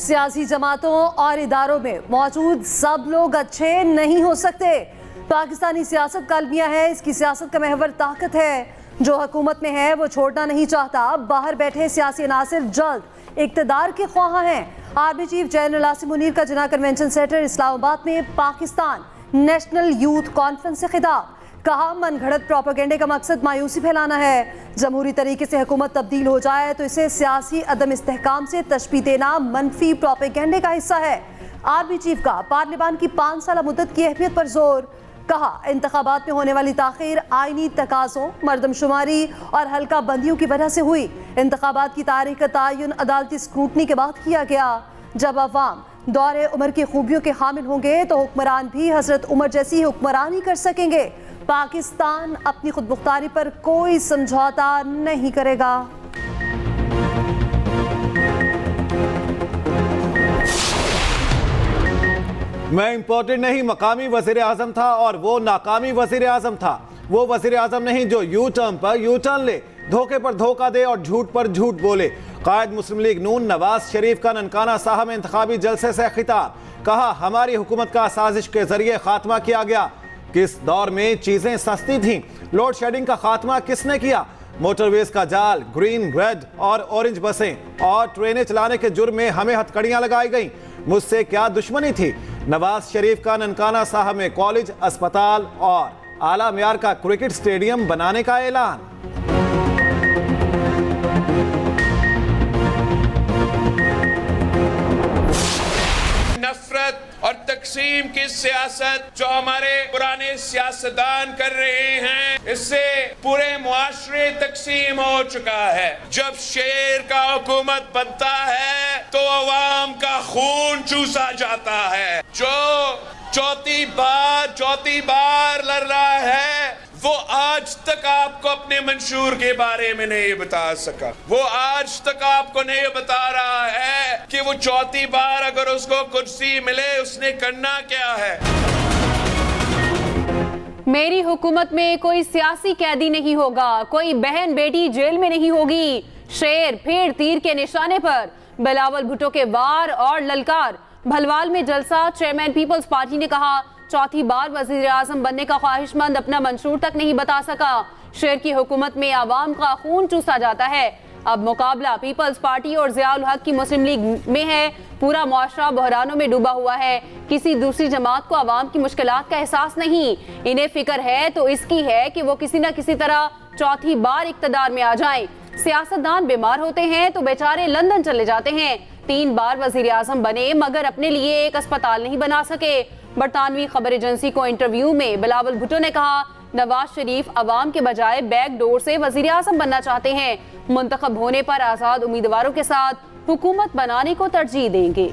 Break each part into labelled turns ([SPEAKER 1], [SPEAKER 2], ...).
[SPEAKER 1] सियासी जमातों और इदारों में मौजूद सब लोग अच्छे नहीं हो सकते। पाकिस्तानी सियासत का अलमिया है, इसकी सियासत का महवर ताकत है। जो हुकूमत में है वो छोड़ना नहीं चाहता। बाहर बैठे सियासी अनासिर जल्द इक़्तिदार के ख्वाह हैं। Army chief general Asim Munir का जिना कन्वेंशन सेंटर इस्लामाबाद में पाकिस्तान नेशनल यूथ कॉन्फ्रेंस से खिताब। कहा, मनगढ़ंत प्रोपेगेंडे का मकसद मायूसी फैलाना है। जमहूरी तरीके से हुकूमत तब्दील हो जाए तो इसे सियासी अदम इस्तेहकाम से तशबीह देना मनफी प्रोपेगेंडे का हिस्सा है। आर्मी चीफ का पार्लियामान की 5 साल मुद्दत की अहमियत पर जोर। कहा, इंतखाबात में होने वाली ताखीर आईनी तकाज़ों, मरदमशुमारी और हल्का बंदियों की वजह से हुई। इंतखाबात की तारीख का तयन अदालती स्क्रूटनी के बाद किया गया। जब अवाम दौरे उम्र की खूबियों के हामिल होंगे तो हुक्मरान भी हजरत उमर जैसी हुक्मरानी कर सकेंगे। पाकिस्तान अपनी खुद मुख्तारी पर कोई समझौता नहीं करेगा।
[SPEAKER 2] मैं इम्पोर्टेड नहीं, मकामी वजीर आजम था और वो नाकामी वजीर आजम था। वो वजीर आजम नहीं जो यू टर्न पर यू टर्न ले, धोखे पर धोखा दे और झूठ पर झूठ बोले। कायद मुस्लिम लीग नून नवाज शरीफ का ननकाना साहब में इंतखाबी जलसे से खिताब। कहा, हमारी हुकूमत का साजिश के जरिए खात्मा किया गया। किस दौर में चीजें सस्ती थीं? लोड शेडिंग का खात्मा किसने किया? मोटरवेज का जाल, ग्रीन, रेड और ऑरेंज बसें और ट्रेनें चलाने के जुर्म में हमें हथकड़ियां लगाई गईं। मुझसे क्या दुश्मनी थी? नवाज शरीफ का ननकाना साहब में कॉलेज, अस्पताल और आला मियार का क्रिकेट स्टेडियम बनाने का ऐलान।
[SPEAKER 3] नफरत और तकसीम की सियासत जो हमारे पुराने सियासतदान कर रहे हैं, इससे पूरे मुआशरे तकसीम हो चुका है। जब शेर का हुकूमत बनता है तो अवाम का खून चूसा जाता है। जो चौथी बार लड़ रहा है वो आज तक आपको अपने मंशूर के बारे में नहीं बता सका। वो आज तक आपको नहीं बता रहा है कि वो चौथी बार अगर उसको कुर्सी मिले उसने करना क्या है।
[SPEAKER 4] मेरी हुकूमत में कोई सियासी कैदी नहीं होगा, कोई बहन बेटी जेल में नहीं होगी। शेर फिर तीर के निशाने पर, बिलावल भुट्टो के वार और ललकार। भलवाल में जलसा, चेयरमैन पीपल्स पार्टी ने कहा, चौथी बार वजीर आजम बनने का ख्वाहिशमंद अपना मंशूर तक नहीं बता सका। शेर की हुकूमत में आवाम का खून चूसा जाता है। अब मुकाबला पीपल्स पार्टी और ज़ियाउल हक की मुस्लिम लीग में है। पूरा मुआशरा बहरानों में डूबा हुआ है। किसी दूसरी जमात को आवाम की मुश्किलात का एहसास नहीं। इन्हें फिक्र है तो इसकी है कि वो किसी न किसी तरह चौथी बार इक़्तिदार में आ जाएं। सियासतदान बीमार होते हैं तो बेचारे लंदन चले जाते हैं। 3 बार वजीर आजम बने मगर अपने लिए एक अस्पताल नहीं बना सके। बरतानवी खबर एजेंसी को इंटरव्यू में बिलावल भुट्टो ने कहा, नवाज शरीफ अवाम के बजाय बैक डोर से वजीर आजम बनना चाहते हैं। मुंतखब होने पर आजाद उम्मीदवारों के साथ हुकूमत बनाने को तरजीह देंगे।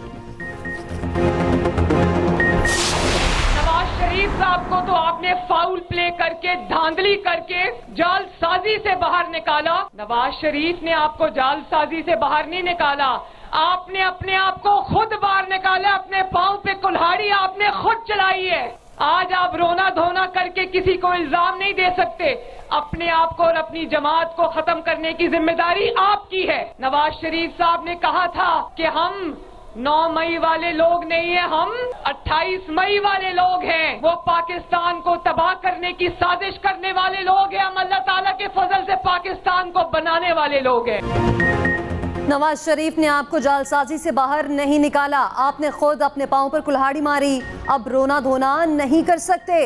[SPEAKER 5] नवाज शरीफ साहब को तो आपने फाउल प्ले करके, धांधली करके, जालसाजी से बाहर निकाला। नवाज शरीफ ने आपको जालसाजी से बाहर नहीं निकाला, आपने अपने आप को खुद बाहर निकाला। अपने पांव पे कुल्हाड़ी आपने खुद चलाई है। आज आप रोना धोना करके किसी को इल्जाम नहीं दे सकते। अपने आप को और अपनी जमात को खत्म करने की जिम्मेदारी आपकी है। नवाज शरीफ साहब ने कहा था कि हम 9 मई वाले लोग नहीं है, हम 28 मई वाले लोग हैं। वो पाकिस्तान को तबाह करने की साजिश करने वाले लोग हैं। हम अल्लाह ताला के फजल से पाकिस्तान को बनाने वाले लोग हैं।
[SPEAKER 1] नवाज शरीफ ने आपको जालसाजी से बाहर नहीं निकाला, आपने खुद अपने पांव पर कुल्हाड़ी मारी। अब रोना धोना नहीं कर सकते।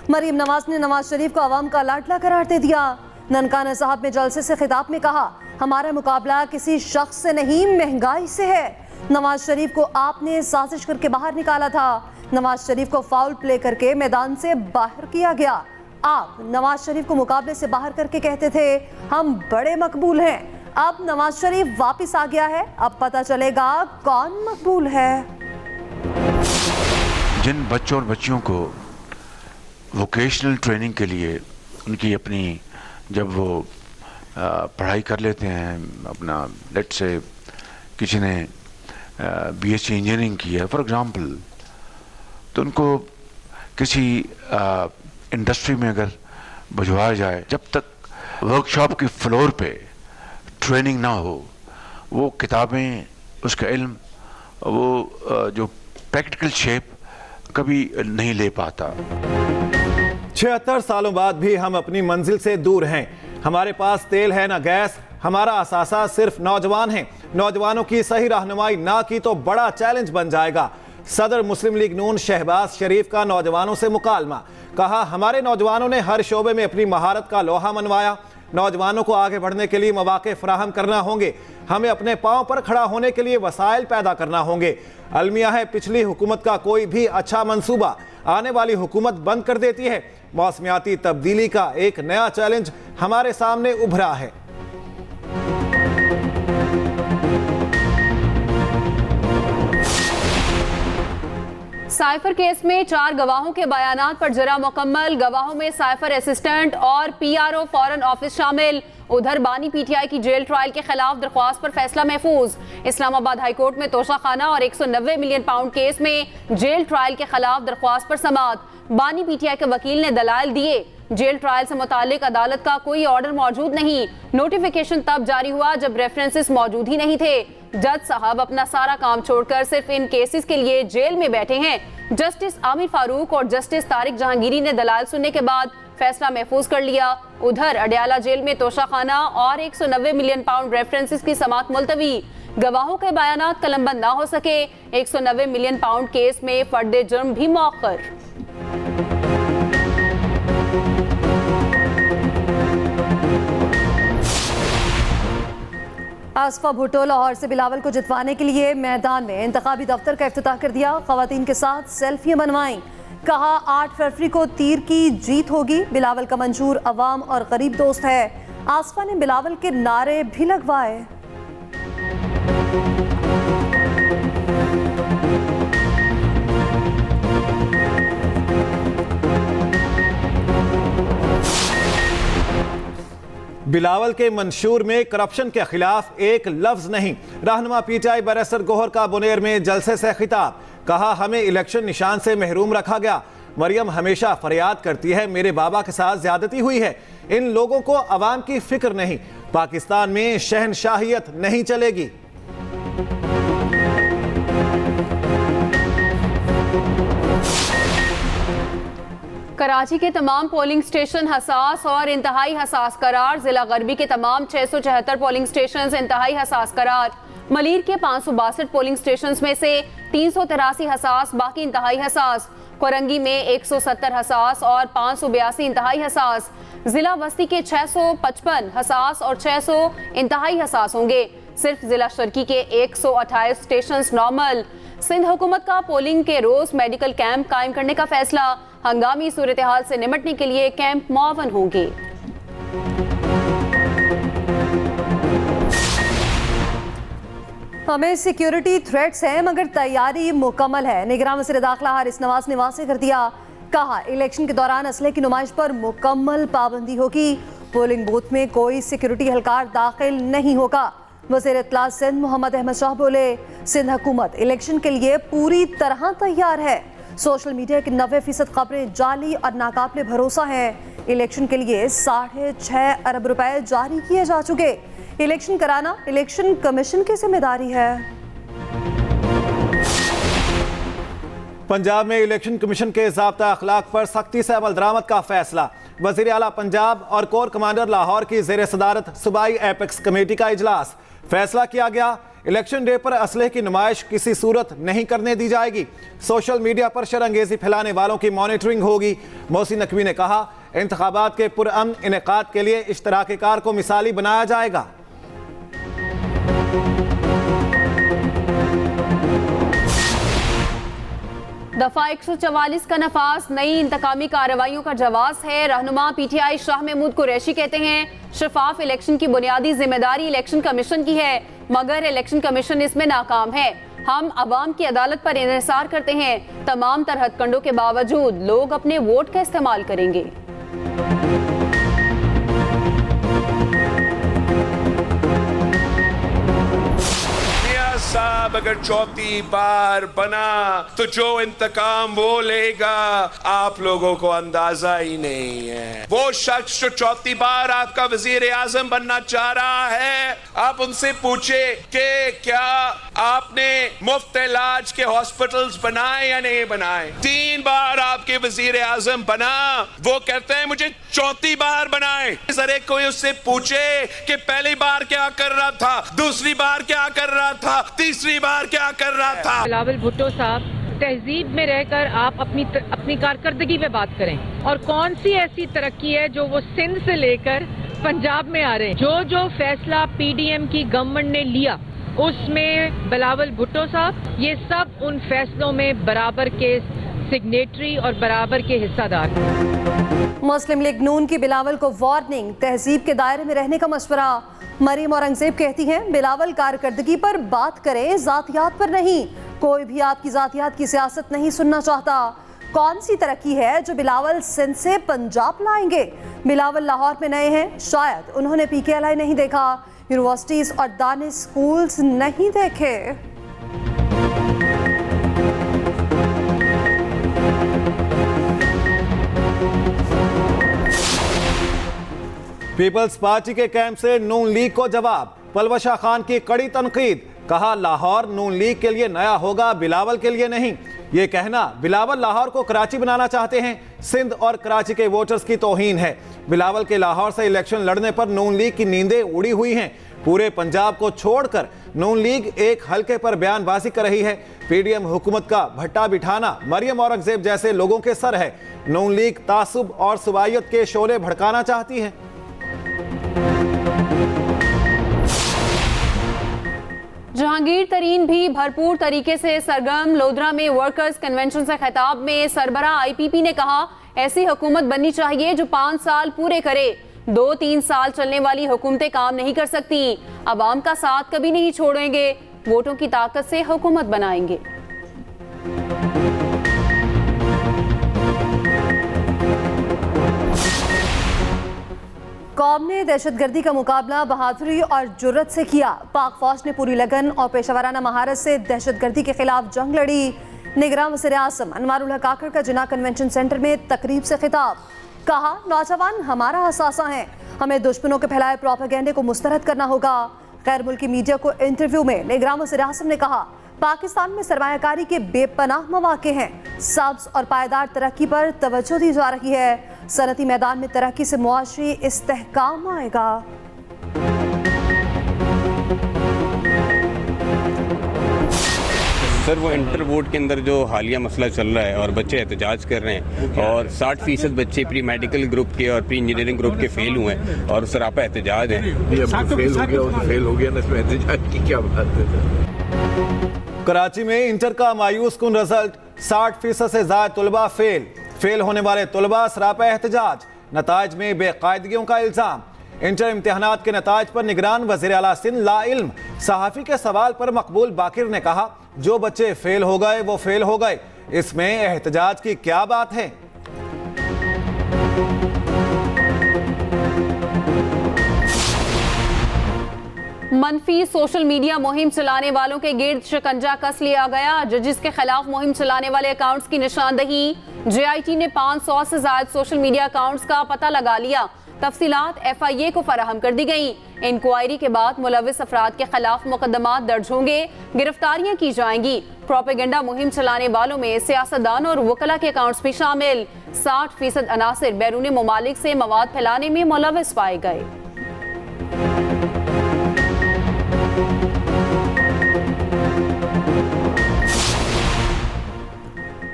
[SPEAKER 1] मरीम नवाज ने नवाज शरीफ को आवाम का लाडला करार दे दिया। ननकाना साहब में जलसे से खिताब में कहा, हमारा मुकाबला किसी शख्स से नहीं महंगाई से है। नवाज शरीफ को आपने साजिश करके बाहर निकाला था। नवाज शरीफ को फाउल प्ले करके मैदान से बाहर किया गया। आप नवाज शरीफ को मुकाबले से बाहर करके कहते थे हम बड़े मकबूल हैं। अब नवाज शरीफ वापस आ गया है, अब पता चलेगा कौन मकबूल है।
[SPEAKER 6] जिन बच्चों और बच्चियों को वोकेशनल ट्रेनिंग के लिए उनकी अपनी जब वो पढ़ाई कर लेते हैं, अपना लेट से किसी ने बीएससी इंजीनियरिंग की है फॉर एग्जांपल, तो उनको किसी इंडस्ट्री में अगर भिजवाया जाए, जब तक वर्कशॉप की फ्लोर पे ट्रेनिंग ना हो, वो किताबें, उसका इल्म वो जो प्रैक्टिकल शेप कभी नहीं ले पाता।
[SPEAKER 2] 76 सालों बाद भी हम अपनी मंजिल से दूर हैं। हमारे पास तेल है ना गैस, हमारा असासा सिर्फ नौजवान हैं। नौजवानों की सही रहनुमाई ना की तो बड़ा चैलेंज बन जाएगा। सदर मुस्लिम लीग नून शहबाज शरीफ का नौजवानों से मुकालमा। कहा, हमारे नौजवानों ने हर शोबे में अपनी महारत का लोहा मनवाया। नौजवानों को आगे बढ़ने के लिए मौके फराहम करना होंगे। हमें अपने पांव पर खड़ा होने के लिए वसाइल पैदा करना होंगे। अलमिया है, पिछली हुकूमत का कोई भी अच्छा मंसूबा आने वाली हुकूमत बंद कर देती है। मौसमियाती तब्दीली का एक नया चैलेंज हमारे सामने उभरा है।
[SPEAKER 4] साइफर केस में 4 गवाहों के बयानात पर जरा मुकम्मल। गवाहों में साइफर असिस्टेंट और पीआरओ फॉरेन ऑफिस शामिल। उधर बानी पीटीआई की जेल ट्रायल के खिलाफ दरख्वास्त पर फैसला महफूज। इस्लामाबाद हाईकोर्ट में तोशाखाना और 190 मिलियन पाउंड केस में जेल ट्रायल के खिलाफ दरख्वास्त पर समाअत। बानी पीटीआई के वकील ने दलाइल दिए। जेल ट्रायल से मुतालिक अदालत का कोई ऑर्डर मौजूद नहीं। नोटिफिकेशन तब जारी हुआ जब रेफरेंसेस मौजूद ही नहीं थे। जज साहब अपना सारा काम छोड़कर सिर्फ इन केसेस के लिए जेल में बैठे हैं। जस्टिस आमिर फारूक और जस्टिस तारिक जहांगीरी ने दलाल सुनने के बाद फैसला महफूज कर लिया। उधर अडयाला जेल में तोशाखाना और 190 मिलियन पाउंड रेफरेंसेस की समाअत मुलतवी। गवाहों के बयानात कलमबंद ना हो सके। 190 मिलियन पाउंड केस में फर्द जुर्म भी मौखर।
[SPEAKER 1] आसफा भुट्टो लाहौर से बिलावल को जितवाने के लिए मैदान में इंतखाबी दफ्तर का इफ्तिताह कर दिया। खवातीन के साथ सेल्फियां बनवाईं। कहा, 8 फरवरी को तीर की जीत होगी। बिलावल का मंशूर अवाम और गरीब दोस्त है। आसफा ने बिलावल के नारे भी लगवाए।
[SPEAKER 2] बिलावल के मंशूर में करप्शन के खिलाफ एक लफ्ज नहीं। रहनुमा पीटीआई बैरिस्टर गोहर का बुनेर में जलसे से खिताब। कहा, हमें इलेक्शन निशान से महरूम रखा गया। मरियम हमेशा फरियाद करती है, मेरे बाबा के साथ ज्यादती हुई है। इन लोगों को अवाम की फिक्र नहीं। पाकिस्तान में शहनशाहियत नहीं चलेगी।
[SPEAKER 4] कराची के तमाम पोलिंग स्टेशन हसास और इंतहाई हसास करार। जिला गरबी के तमाम 674 पोलिंग स्टेशन इंतहाई हसास करार। मलीर के 562 पोलिंग स्टेशन में से 383 हसास, बाकी इंतहाई हसास। कोरंगी में 170 हसास और 582 इंतहाई हसास। जिला वस्ती के 655 हसास और 600 इंतहाई हसास होंगे। सिर्फ जिला शर्की के 128 स्टेशन नॉर्मल। सिंध हुकूमत का पोलिंग के रोज मेडिकल कैंप कायम करने का फैसला। हंगामी सूरत हाल से निपटने के लिए कैंप मुआवन होंगे।
[SPEAKER 1] हमें सिक्योरिटी थ्रेट्स हैं मगर तैयारी मुकम्मल है। निगरान वज़ीर दाखिला हारिस नवाज ने वाज़ेह कर दिया। कहा, इलेक्शन के दौरान असले की नुमाइश पर मुकम्मल पाबंदी होगी। पोलिंग बूथ में कोई सिक्योरिटी एहलकार दाखिल नहीं होगा। वज़ीर इत्तला सिंध मोहम्मद अहमद शाह बोले, सिंध हुकूमत इलेक्शन के लिए पूरी तरह तैयार है। सोशल मीडिया की 90% खबरें जाली और नाकाबिले भरोसा हैं। इलेक्शन के लिए 6.5 अरब रुपए जारी किए जा चुके। इलेक्शन कराना इलेक्शन कमीशन की जिम्मेदारी है।
[SPEAKER 2] पंजाब में इलेक्शन कमीशन के ज़ाब्ता अखलाक पर सख्ती से अमल दरामद का फैसला। वज़ीर आला पंजाब और कोर कमांडर लाहौर की ज़ेर सदारत सूबाई एपेक्स कमेटी का इजलास। फैसला किया गया, इलेक्शन डे पर असलहे की नुमाइश किसी सूरत नहीं करने दी जाएगी। सोशल मीडिया पर शरअंगेज़ी फैलाने वालों की मॉनिटरिंग होगी। मोहसिन नकवी ने कहा, इंतखाबात के पुरअमन इनेकाद के लिए इश्तराककार को मिसाली बनाया जाएगा।
[SPEAKER 4] दफा 144 का नफाज नई इंतकामी कार्रवाइयों का जवाब है। रहनुमा पीटीआई शाह महमूद कुरैशी कहते हैं, शफाफ इलेक्शन की बुनियादी जिम्मेदारी इलेक्शन कमीशन की है, मगर इलेक्शन कमीशन इसमें नाकाम है। हम अवाम की अदालत पर इंहिसार करते हैं। तमाम तरह हथकंडों के बावजूद लोग अपने वोट का इस्तेमाल करेंगे।
[SPEAKER 3] साहब अगर चौथी बार बना तो जो इंतकाम वो लेगा आप लोगों को अंदाजा ही नहीं है। वो शख्स जो चौथी बार आपका वजीर आजम बनना चाह रहा है, आप उनसे पूछे कि क्या आपने मुफ्त इलाज के हॉस्पिटल्स बनाए या नहीं बनाए। 3 बार आपके वजीर आजम बना, वो कहते हैं मुझे चौथी बार बनाए। जरा कोई उससे पूछे कि पहली बार क्या कर रहा था, दूसरी बार क्या कर रहा था, तीसरी बार क्या कर रहा था।
[SPEAKER 5] बिलावल भुट्टो साहब, तहजीब में रहकर आप अपनी कारकर्दगी पे बात करें और कौन सी ऐसी तरक्की है जो वो सिंध से लेकर पंजाब में आ रहे हैं। जो फैसला पीडीएम की गवर्नमेंट ने लिया उसमें बिलावल भुट्टो साहब ये सब उन फैसलों में बराबर के सिग्नेटरी और बराबर के हिस्सादार।
[SPEAKER 1] मुस्लिम लीग नून की बिलावल को वार्निंग, तहजीब के दायरे में रहने का मशवरा। मरीम औरंगजेब कहती हैं बिलावल कारकर्दगी पर बात करें, जातियात पर नहीं। कोई भी आपकी जातियात की सियासत नहीं सुनना चाहता। कौन सी तरक्की है जो बिलावल सिंध से पंजाब लाएंगे। बिलावल लाहौर में नए हैं, शायद उन्होंने PKLI नहीं देखा, यूनिवर्सिटीज और दानिश स्कूल्स नहीं देखे।
[SPEAKER 2] पीपल्स पार्टी के कैंप से नून लीग को जवाब। पलवशा खान की कड़ी तनकीद, कहा लाहौर नून लीग के लिए नया होगा, बिलावल के लिए नहीं। ये कहना बिलावल लाहौर को कराची बनाना चाहते हैं, सिंध और कराची के वोटर्स की तौहीन है। बिलावल के लाहौर से इलेक्शन लड़ने पर नून लीग की नींदें उड़ी हुई हैं। पूरे पंजाब को छोड़कर नून लीग एक हल्के पर बयानबाजी कर रही है। पीडीएम हुकूमत का भट्टा बिठाना मरियम औरंगजेब जैसे लोगों के सर है। नून लीग तासुब और सुबाइयत के शोले भड़काना चाहती है।
[SPEAKER 4] जहांगीर तरीन भी भरपूर तरीके से सरगर्म। लोधरा में वर्कर्स कन्वेंशन से खिताब में सरबराह IPP ने कहा ऐसी हुकूमत बननी चाहिए जो 5 साल पूरे करे। 2-3 साल चलने वाली हुकूमतें काम नहीं कर सकती। अवाम का साथ कभी नहीं छोड़ेंगे, वोटों की ताकत से हुकूमत बनाएंगे।
[SPEAKER 1] कौम ने दहशतगर्दी का मुकाबला बहादुरी और जुर्रत से किया। पाक फौज ने पूरी लगन और पेशावराना महारत से दहशतगर्दी के खिलाफ जंग लड़ी। निगरान वज़ीर आज़म अनवारुल हक काकड़ का जिन्ना कन्वेंशन सेंटर में तकरीब से खिताब, कहा नौजवान हमारा असासा हैं, हमें दुश्मनों के फैलाए प्रोपेगेंडे को मुस्तरद करना होगा। गैर मुल्की मीडिया को इंटरव्यू में निगरान वज़ीर आज़म ने कहा पाकिस्तान में सरमायाकारी के बेपनाह मौके हैं, सब्ज़ और पायदार तरक्की पर तवज्जो दी जा रही है। सनती मैदान में तरक्की से मुआशरी इस्तेहकाम आएगा।
[SPEAKER 7] सर वो इंटर बोर्ड के अंदर जो हालिया मसला चल रहा है और बच्चे एहतजाज कर रहे हैं और 60% बच्चे प्री मेडिकल ग्रुप के और प्री इंजीनियरिंग ग्रुप के फेल हुए हैं और सरापा एहतजाज है।
[SPEAKER 8] फेल हो गया ना, इसमें एहतजाज की क्या बात है।
[SPEAKER 2] कराची में इंटर का मायूस कुन रिजल्ट, 60% से ज्यादा तुलबा फेल होने वाले तुलबा सरापा एहतजाज। नताइज में बेकायदगियों का इल्जाम। इंटर इम्तिहानात के नताइज पर निगरान वज़ीर आला सिंध ला इल्म। सहाफ़ी के सवाल पर मकबूल बाकिर ने कहा जो बच्चे फेल हो गए वो फेल हो गए, इसमें एहतजाज की क्या बात है।
[SPEAKER 4] मनफी सोशल मीडिया मुहिम चलाने वालों के गिर्द शिकंजा कस लिया गया। जजिस के खिलाफ मुहिम चलाने वाले अकाउंट्स की निशानदही। JIT ने 500 से ज्यादा सोशल मीडिया अकाउंट्स का पता लगा लिया। तफसीलात FIA को फराहम कर दी गई। इंक्वायरी के बाद मुलविस अफराद के खिलाफ मुकदमात दर्ज होंगे, गिरफ्तारियां की जाएंगी। प्रोपेगेंडा मुहिम चलाने वालों में सियासतदान और वकला के अकाउंट्स भी शामिल। 60% अनासिर बैरून ममालिक से मवाद फैलाने में मुलविस पाए गए।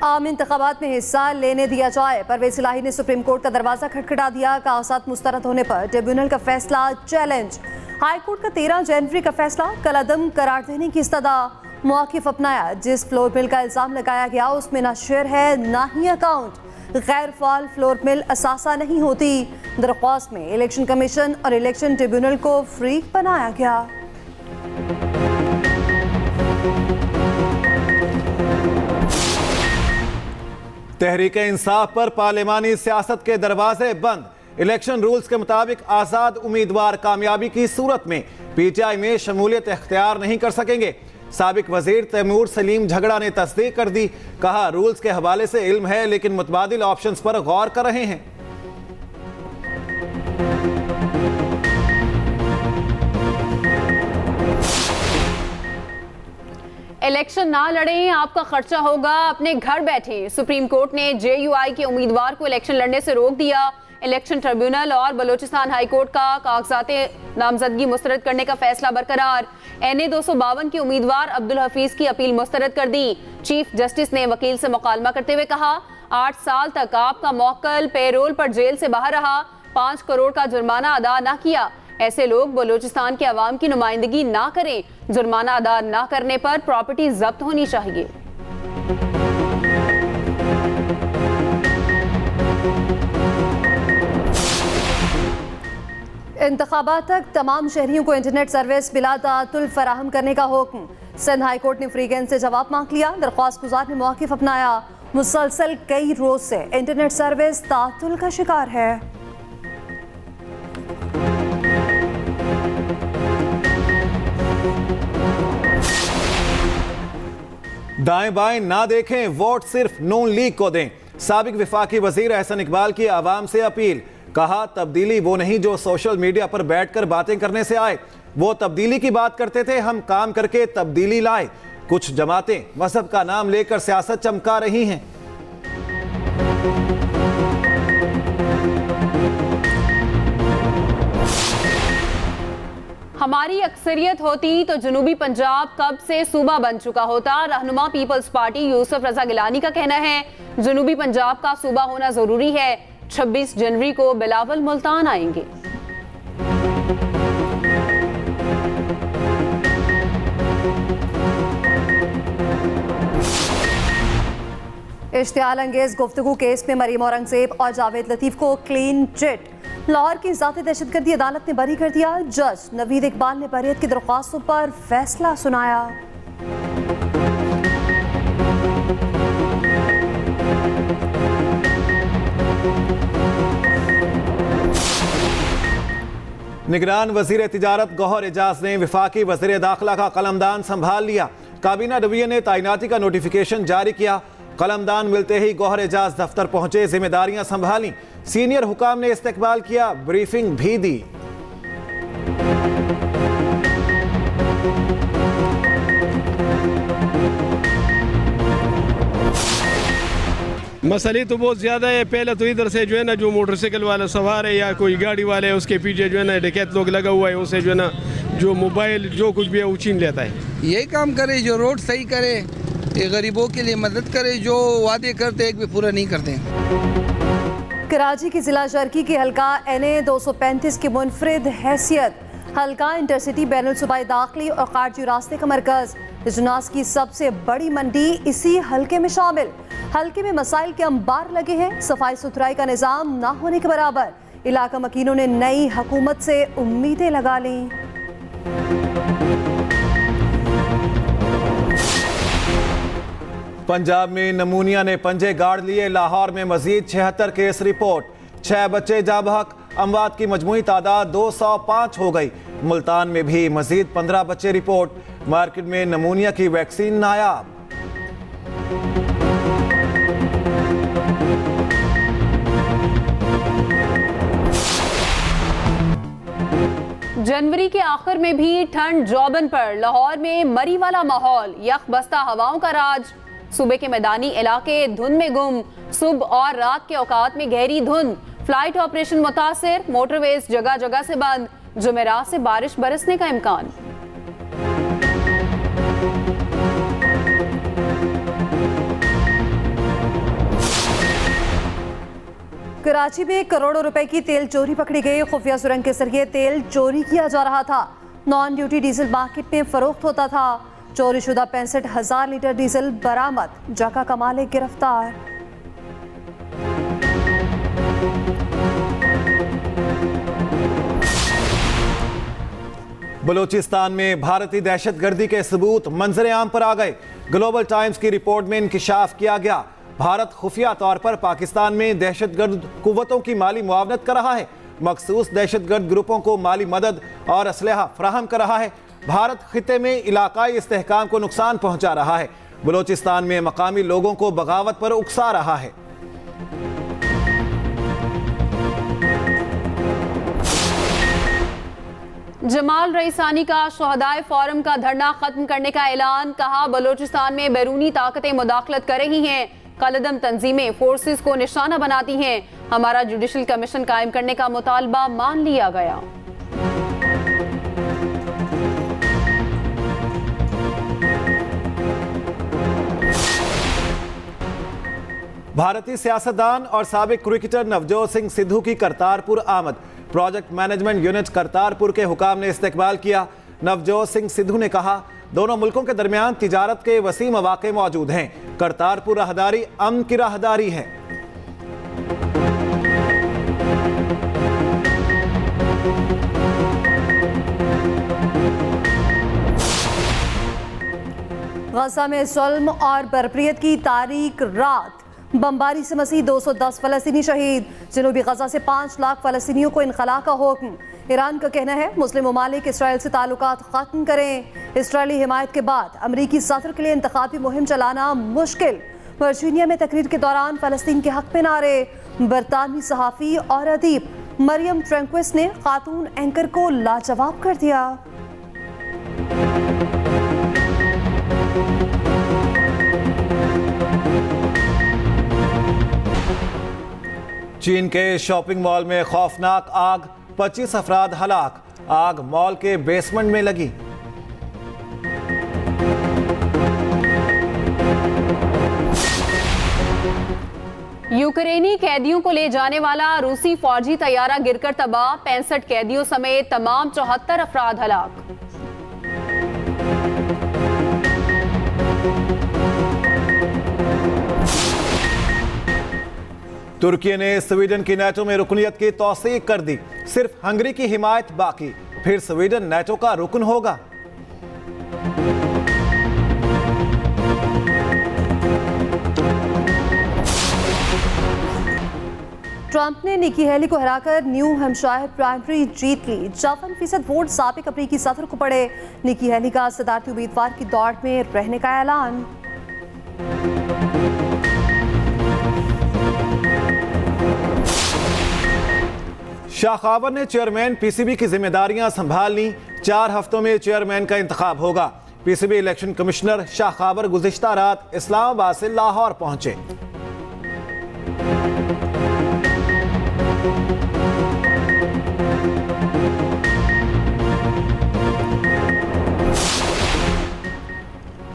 [SPEAKER 1] आम इंतखाबात में हिस्सा लेने दिया जाए, परवेज इलाही ने सुप्रीम कोर्ट का दरवाजा खटखटा दिया। कागजात मुस्तरद होने पर ट्रिब्यूनल का फैसला चैलेंज। हाई कोर्ट का 13 जनवरी का फैसला कलअदम करार देने की इस्तदा। मौक़िफ़ अपनाया, जिस फ्लोर मिल का इल्ज़ाम लगाया गया उसमें ना शेयर है ना ही अकाउंट। गैर फाल फ्लोर मिल असासा नहीं होती। दरख्वास्त में इलेक्शन कमीशन और इलेक्शन ट्रिब्यूनल को फ्रीक बनाया गया।
[SPEAKER 2] तहरीक इंसाफ पर पार्लिमानी सियासत के दरवाजे बंद। इलेक्शन रूल्स के मुताबिक आजाद उम्मीदवार कामयाबी की सूरत में PTI में शमूलियत इख्तियार नहीं कर सकेंगे। साबिक वजीर तैमूर सलीम झगड़ा ने तस्दीक कर दी। कहा रूल्स के हवाले से इल्म है लेकिन मुतबादिल ऑप्शंस पर गौर कर रहे हैं।
[SPEAKER 4] इलेक्शन ना लड़ें, आपका खर्चा होगा, अपने घर बैठे। सुप्रीम कोर्ट ने JUI के उम्मीदवार को इलेक्शन लड़ने से रोक दिया। इलेक्शन ट्रिब्यूनल और बलोचिस्तान हाई कोर्ट का कागजाते नामजदगी मुस्तरद करने का फैसला बरकरार। NA 252 के उम्मीदवार अब्दुल हफीज की अपील मुस्तरद कर दी। चीफ जस्टिस ने वकील से मुकालमा करते हुए कहा 8 साल तक आपका मौक्कल पेरोल पर जेल से बाहर रहा, 5 करोड़ का जुर्माना अदा ना किया। ऐसे लोग बलोचिस्तान के अवाम की नुमाइंदगी ना करें। जुर्माना अदा ना करने पर प्रॉपर्टी जब्त होनी चाहिए।
[SPEAKER 1] इंतखाबात तक तमाम शहरियों को इंटरनेट सर्विस बिला तातुल फराहम करने का हुक्म। सिंध हाई कोर्ट ने फ्रीगेंज से जवाब मांग लिया। दरख्वास्त गुजार ने मौक़िफ़ अपनाया। मुसलसल कई रोज से इंटरनेट सर्विस तातुल का शिकार है।
[SPEAKER 2] दाएं बाएं ना देखें, वोट सिर्फ नून लीग को दें। साबिक विफाकी वजीर एहसन इकबाल की आवाम से अपील। कहा तब्दीली वो नहीं जो सोशल मीडिया पर बैठकर बातें करने से आए, वो तब्दीली की बात करते थे, हम काम करके तब्दीली लाए। कुछ जमातें मजहब का नाम लेकर सियासत चमका रही हैं।
[SPEAKER 4] हमारी अक्सरियत होती तो जनूबी पंजाब कब से सूबा बन चुका होता। रहनुमा पीपल्स पार्टी यूसुफ रजा गिलानी का कहना है जनूबी पंजाब का सूबा होना जरूरी है। 26 जनवरी को बिलावल मुल्तान आएंगे।
[SPEAKER 1] इश्तियाल अंगेज गुफ्तगू केस में मरीम औरंगजेब और जावेद लतीफ को क्लीन चिट। लाहौर की ज़ाती दहशतगर्दी अदालत ने बरी कर दिया। जज नवीद इकबाल ने बरियत की दरख्वास्तों पर फैसला सुनाया।
[SPEAKER 2] निगरान वजीर तिजारत गौहर एजाज ने विफाकी वजीर दाखिला का कलमदान संभाल लिया। काबीना डिवीजन ने तैनाती का नोटिफिकेशन जारी किया। कलमदान मिलते ही गौहर एजाज दफ्तर पहुंचे, जिम्मेदारियां संभाली। सीनियर हुकाम ने इस्तकबाल किया, ब्रीफिंग भी दी।
[SPEAKER 9] मसले तो बहुत ज़्यादा है। पहले तो इधर से जो है ना जो मोटरसाइकिल वाला सवार है या कोई गाड़ी वाले है उसके पीछे जो है ना डकैत लोग लगा हुआ है, उसे जो है ना जो मोबाइल जो कुछ भी है वो छीन लेता है।
[SPEAKER 10] यही काम करे जो रोड सही करे, ये गरीबों के लिए मदद करे, जो वादे करते एक भी पूरा नहीं करते।
[SPEAKER 1] कराची की जिला जरकी की हल्का NA 235 की मुनफरिद हैसियत। हल्का इंटरसिटी बैनुल सूबाई दाखिली और खारजी रास्ते का मरकज। इजनास की सबसे बड़ी मंडी इसी हल्के में शामिल। हल्के में मसाइल के अंबार लगे हैं। सफाई सुथराई का निज़ाम ना होने के बराबर। इलाका मकीनों ने नई हुकूमत से उम्मीदें लगा ली।
[SPEAKER 2] पंजाब में नमूनिया ने पंजे गाड़ लिए। लाहौर में मजीद 76 केस रिपोर्ट। 6 बच्चे जा बहक। अमवात की मजमूई तादाद 205 हो गई। मुल्तान में भी मजीद 15 बच्चे रिपोर्ट। मार्केट में नमूनिया की वैक्सीन नायाब।
[SPEAKER 4] जनवरी के आखिर में भी ठंड जौबन पर। लाहौर में मरी वाला माहौल, यख बस्ता हवाओं का राज। सूबे के मैदानी इलाके धुंध में गुम। सुबह और रात के औकात में गहरी धुंध। फ्लाइट ऑपरेशन मुतासिर। मोटरवेज जगह जगह से बंद। जुमेरात से बारिश बरसने का इम्कान।
[SPEAKER 1] कराची में करोड़ों रुपए की तेल चोरी पकड़ी गई। खुफिया सुरंग के जरिए तेल चोरी किया जा रहा था। नॉन ड्यूटी डीजल मार्केट में फरोख्त होता था। चोरी शुदा 65,000 लीटर डीजल बरामद। जका कमाले गिरफ्तार।
[SPEAKER 2] बलूचिस्तान में भारतीय दहशतगर्दी के सबूत मंजर आम पर आ गए। ग्लोबल टाइम्स की रिपोर्ट में इंकिशाफ किया गया। भारत खुफिया तौर पर पाकिस्तान में दहशतगर्द कुव्वतों की माली मुआवनत कर रहा है। मखसूस दहशतगर्द ग्रुपों को माली मदद और असलहा फराहम कर रहा है। भारत खिते में इलाकाई इस्तेहकाम को नुकसान पहुंचा रहा है। बलोचिस्तान में मकामी लोगों को बगावत पर उकसा रहा है।
[SPEAKER 4] जमाल रईसानी का शहदाए फोरम का धरना खत्म करने का ऐलान। कहा, बलोचिस्तान में बैरूनी ताकतें मुदाखलत कर रही हैं, कलदम तंजीमें फोर्सेस को निशाना बनाती हैं। हमारा जुडिशल कमीशन कायम करने का मुतालबा मान लिया गया।
[SPEAKER 2] भारतीय सियासतदान और साबिक क्रिकेटर नवजोत सिंह सिद्धू की करतारपुर आमद। प्रोजेक्ट मैनेजमेंट यूनिट करतारपुर के हुकाम ने इस्तकबाल किया। नवजोत सिंह सिद्धू ने कहा, दोनों मुल्कों के दरमियान तिजारत के वसी मौके मौजूद हैं। करतारपुर राहदारी अमन की राहदारी है।
[SPEAKER 1] गजा में जुल्म और बरबरीत की तारीख रात। बमबारी से मसीह 210 फलस्तीनी शहीद। जनूबी गजा से 5 लाख फलस्तीनियों को इनखला का हुक्म। ईरान का कहना है मुस्लिम ममालिक इसराइल से ताल्लुकात खत्म करें। इसराइली हिमायत के बाद अमरीकी सदर के लिए इंतखाबी मुहिम चलाना मुश्किल। वर्जीनिया में तकरीर के दौरान फलस्तीन के हक में नारे। बरतानवी सहाफ़ी और अदीब मरियम ट्रैंक्विस ने खातून एंकर को लाजवाब कर दिया।
[SPEAKER 2] चीन के शॉपिंग मॉल में खौफनाक आग, 25 अफराद हलाक। आग मॉल के बेसमेंट में लगी।
[SPEAKER 4] यूक्रेनी कैदियों को ले जाने वाला रूसी फौजी तैयारा गिरकर तबाह। 65 कैदियों समेत तमाम 74 अफराद हलाक।
[SPEAKER 2] तुर्की ने स्वीडन की नेटो में रुकनियत की तौसीक कर दी। सिर्फ हंगरी की हिमायत बाकी, फिर स्वीडन नेटो का रुकन होगा।
[SPEAKER 1] ट्रंप ने निकी हेली को हराकर न्यू हैम्पशायर प्राइमरी जीत ली। 54% वोट साबिक अफ्रीकी सदर को पड़े। निकी हेली का सदारती उम्मीदवार की दौड़ में रहने का ऐलान।
[SPEAKER 2] शाह खावर ने चेयरमैन पीसीबी की जिम्मेदारियां संभाल ली। 4 हफ्तों में चेयरमैन का इंतखाब होगा। PCB election commissioner Shah Khawar गुज़िश्ता रात इस्लामाबाद से लाहौर पहुंचे।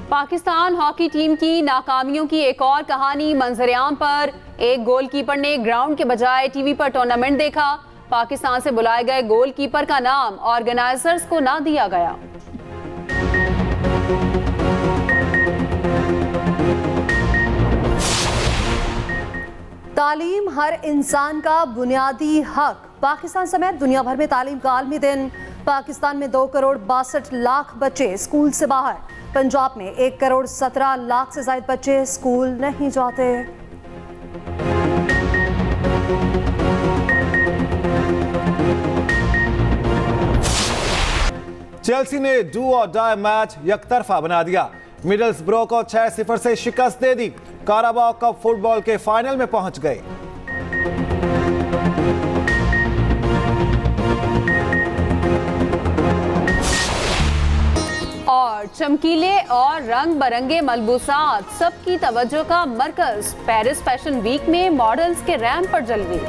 [SPEAKER 4] पाकिस्तान हॉकी टीम की नाकामियों की एक और कहानी मंजर-ए-आम पर। एक गोलकीपर ने ग्राउंड के बजाय टीवी पर टूर्नामेंट देखा। पाकिस्तान से बुलाए गए गोलकीपर का नाम ऑर्गेनाइजर्स को ना दिया गया।
[SPEAKER 1] तालीम हर इंसान का बुनियादी हक। पाकिस्तान समेत दुनिया भर में तालीम का आलमी दिन। पाकिस्तान में 2 करोड़ 62 लाख बच्चे स्कूल से बाहर। पंजाब में 1 करोड़ 17 लाख से ज्यादा बच्चे स्कूल नहीं जाते।
[SPEAKER 2] चेल्सी ने डू और डाई मैच यकतरफा बना दिया। मिडलस्ब्रो को 6-0 से शिकस्त दे दी। काराबाओ कप फुटबॉल के फाइनल में पहुंच गए।
[SPEAKER 4] और चमकीले और रंग बरंगे मलबूसात सबकी तवज्जो का मरकज। पेरिस फैशन वीक में मॉडल्स के रैंप पर जलवे।